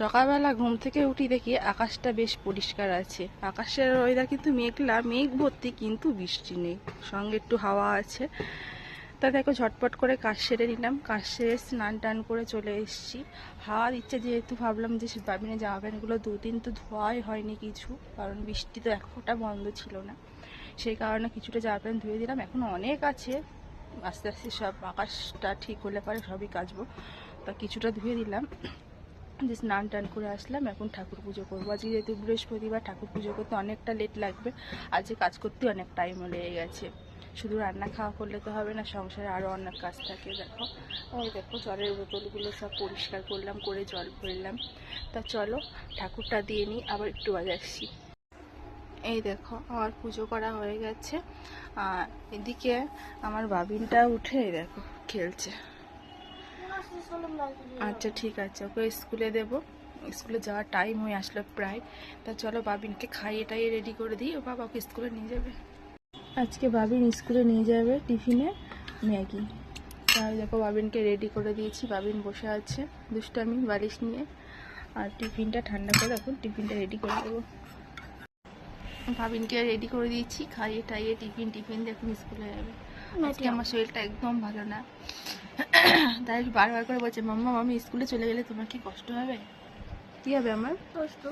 সকালবেলা ঘুম থেকে উঠি দেখি আকাশটা বেশ পরিষ্কার আছে। আকাশের ওয়েদার কিন্তু মেঘলা, মেঘ ভর্তি, কিন্তু বৃষ্টি নেই, সঙ্গে একটু হাওয়া আছে। তা দেখো ঝটপট করে কাজ সেরে নিলাম, কাজ সেরে স্নান টান করে চলে এসেছি। হাওয়া দিচ্ছে যেহেতু ভাবলাম যে বাবিনের জামা প্যান্টগুলো দুদিন তো ধোয়াই হয়নি কিছু, কারণ বৃষ্টি তো এক ফোঁটা বন্ধ ছিল না, সেই কারণে কিছুটা জামা প্যান্ট ধুয়ে দিলাম। এখন অনেক আছে, আস্তে আস্তে সব আকাশটা ঠিক হলে পরে সবই কাচবো। তা কিছুটা ধুয়ে দিলাম, যে স্নান টান করে আসলাম। এখন ঠাকুর পুজো করবো। আজকে যেহেতু বৃহস্পতিবার, ঠাকুর পুজো করতে অনেকটা লেট লাগবে। আজকে কাজ করতে অনেক টাইমও লেগে গেছে। শুধু রান্না খাওয়া করলে তো হবে না, সংসারে আরও অনেক কাজ থাকে। দেখো ওই দেখো জলের বোতলগুলো সব পরিষ্কার করলাম, করে জল ভরলাম। তা চলো ঠাকুরটা দিয়ে নিই, আবার একটু বাজে আসছি। এই দেখো আমার পুজো করা হয়ে গেছে। আর এদিকে আমার বাবিনটা উঠে এই দেখো খেলছে। আচ্ছা ঠিক আছে, ওকে স্কুলে দেব, স্কুলে যাওয়ার টাইম হয়ে আসলো প্রায়। তা চলো বাবিনকে খাইয়ে টাইয়ে রেডি করে দিই, ও বাবা ওকে স্কুলে নিয়ে যাবে। আজকে বাবিন স্কুলে নিয়ে যাবে টিফিনে ম্যাগি। তাই দেখো বাবিনকে রেডি করে দিয়েছি, বাবিন বসে আছে দুষ্টামি বালিশ নিয়ে। আর টিফিনটা ঠান্ডা করে এখন টিফিনটা রেডি করে দেবো। বাবিনকে রেডি করে দিয়েছি, খাইয়ে টাইয়ে টিফিন দিয়ে এখন স্কুলে যাবে। আজকে আমার শরীরটা একদম ভালো না, তাই বারবার করে বলছে মাম্মা আমি স্কুলে চলে গেলে তোমার কি কষ্ট হবে? কি হবে আমার কষ্ট?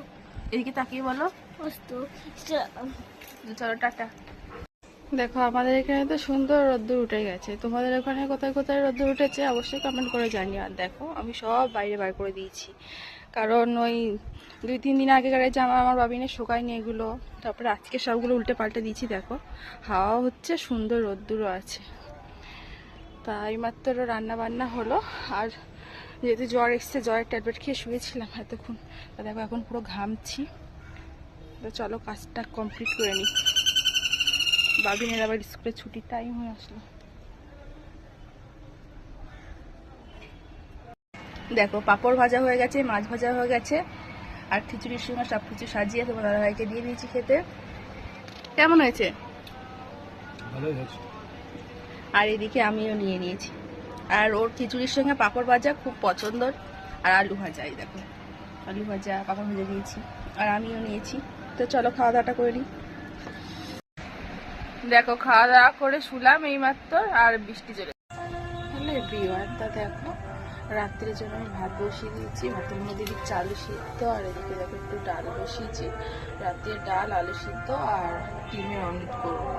এদিকে তাকিয়ে বলো কষ্ট। চলো টাটা। দেখো আমাদের এখানে তো সুন্দর রোদ্দুর উঠে গেছে, তোমাদের ওখানে কোথায় কোথায় রোদ্দুর উঠেছে অবশ্যই কমেন্ট করে জানিও। আর দেখো আমি সব বাইরে বার করে দিয়েছি, কারণ ওই 2-3 দিন আগেকার জামা আমার বাবিনে শোকায়নি এগুলো, তারপরে আজকে সবগুলো উল্টে পাল্টে দিয়েছি। দেখো হাওয়া হচ্ছে, সুন্দর রোদ্দুরও আছে। তাই মাত্র রান্না বান্না হলো। আর যেহেতু জ্বর এসছে, জ্বরের ট্যাবলেট খেয়ে শুয়েছিলাম এতক্ষণ, তা দেখো এখন পুরো ঘামছি। তো চলো কাজটা কমপ্লিট করে নিই, বাবিনের আবার স্কুলে ছুটির টাইম হয়ে আসলো। দেখো পাঁপড় ভাজা হয়ে গেছে, মাছ ভাজা হয়ে গেছে, আর খিচুড়ির সঙ্গে সব কিছু সাজিয়ে তোমার দাদাভাইকে দিয়ে দিয়েছি খেতে। কেমন হয়েছে? ভালোই হয়েছে। আর এদিকে আমিও নিয়ে নিয়েছি, আর ওর খিচুড়ির সঙ্গে পাঁপড় ভাজা খুব পছন্দর। আর আলু ভাজা, এই দেখো আলু ভাজা পাঁপড় ভাজা দিয়েছি, আর আমিও নিয়েছি। তো চলো খাওয়া দাওয়াটা করে নিই। দেখো খাওয়া দাওয়া করে শুলাম এইমাত্র, আর বৃষ্টি চলে হ্যালো এভরিওয়ান। তা দেখো রাত্রের জন্য আমি ভাত বসিয়ে দিয়েছি, ভাতের মধ্যে দিচ্ছি আলু সিদ্ধ, আর এদিকে দেখো একটু ডাল বসিয়েছি, রাতের ডাল আলু সিদ্ধ আর ডিমের অমলেট করবো।